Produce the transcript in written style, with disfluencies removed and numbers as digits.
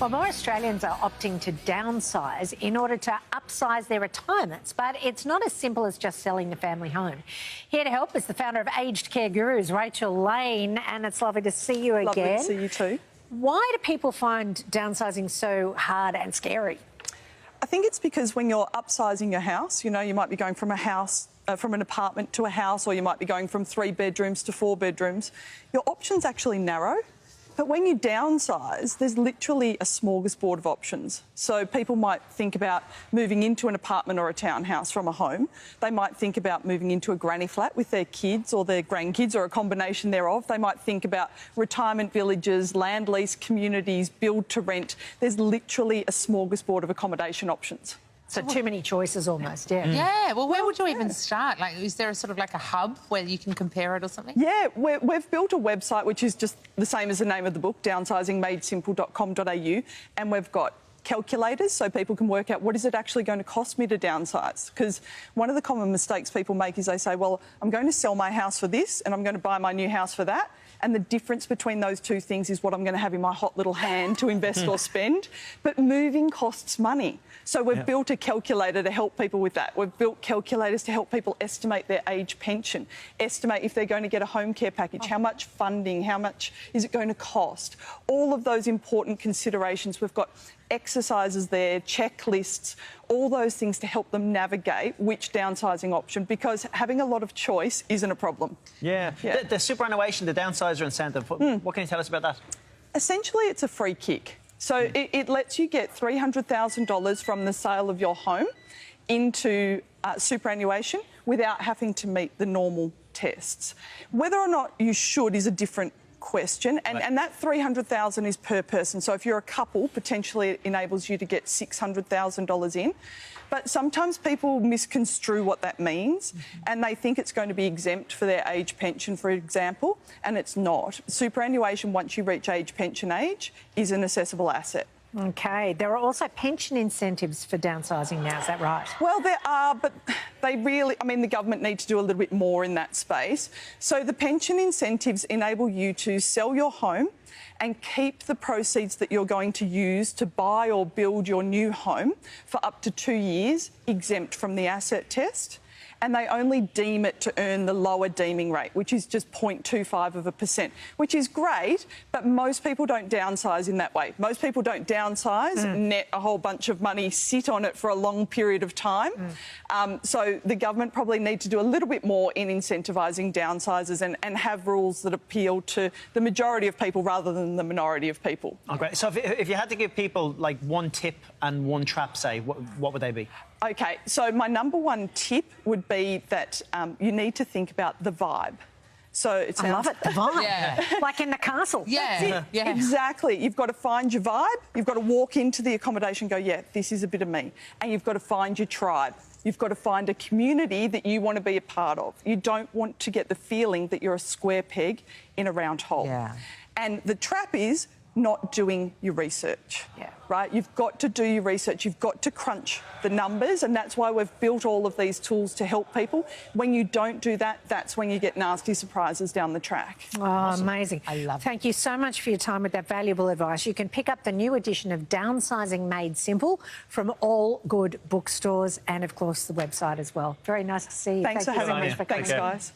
Well, more Australians are opting to downsize in order to upsize their retirements, but it's not as simple as just selling the family home. Here to help is the founder of Aged Care Gurus, Rachel Lane, and it's lovely to see you again. Lovely to see you too. Why do people find downsizing so hard and scary? I think it's because when you're upsizing your house, you know, you might be going from from an apartment to a house, or you might be going from 3 bedrooms to 4 bedrooms. Your options actually narrow. But when you downsize, there's literally a smorgasbord of options. So people might think about moving into an apartment or a townhouse from a home. They might think about moving into a granny flat with their kids or their grandkids or a combination thereof. They might think about retirement villages, land lease communities, build to rent. There's literally a smorgasbord of accommodation options. So too many choices almost, yeah. Yeah, well, where would you even start? Like, is there a sort of like a hub where you can compare it or something? Yeah, we've built a website which is just the same as the name of the book, downsizingadesimple.com.au, and we've got calculators so people can work out what is it actually going to cost me to downsize. Because one of the common mistakes people make is they say, well, I'm going to sell my house for this and I'm going to buy my new house for that. And the difference between those two things is what I'm going to have in my hot little hand to invest or spend. But moving costs money. So we've built a calculator to help people with that. We've built calculators to help people estimate their age pension, estimate if they're going to get a home care package, how much funding, how much is it going to cost. All of those important considerations. We've got exercises there, checklists, all those things to help them navigate which downsizing option, because having a lot of choice isn't a problem. Yeah. The superannuation, the downsizer incentive, what can you tell us about that? Essentially, it's a free kick. So it lets you get $300,000 from the sale of your home into superannuation without having to meet the normal tests. Whether or not you should is a different question, and that $300,000 is per person. So if you're a couple, potentially it enables you to get $600,000 in. But sometimes people misconstrue what that means, and they think it's going to be exempt for their age pension, for example, and it's not. Superannuation, once you reach age pension age, is an assessable asset. OK. There are also pension incentives for downsizing now, is that right? Well, there are, but they really, I mean, the government need to do a little bit more in that space. So the pension incentives enable you to sell your home and keep the proceeds that you're going to use to buy or build your new home for up to 2 years exempt from the asset test. And they only deem it to earn the lower deeming rate, which is just 0.25%, which is great, but most people don't downsize in that way. Most people don't downsize, net a whole bunch of money, sit on it for a long period of time. So the government probably need to do a little bit more in incentivising downsizers and have rules that appeal to the majority of people rather than the minority of people. Oh, great. So if you had to give people like one tip and one trap, say, what would they be? OK, so my number one tip would be that you need to think about the vibe. So it's I love it, the vibe. Yeah. Like in the castle. Yeah. Yeah. Exactly. You've got to find your vibe. You've got to walk into the accommodation and go, yeah, this is a bit of me. And you've got to find your tribe. You've got to find a community that you want to be a part of. You don't want to get the feeling that you're a square peg in a round hole. Yeah. And the trap is not doing your research. Yeah. Right? You've got to do your research. You've got to crunch the numbers, and that's why we've built all of these tools to help people. When you don't do that, that's when you get nasty surprises down the track. Oh, awesome. Amazing. I love it. Thank you so much for your time with that valuable advice. You can pick up the new edition of Downsizing Made Simple from all good bookstores and, of course, the website as well. Very nice to see you. Thanks for having me. So much for coming. Thanks, guys.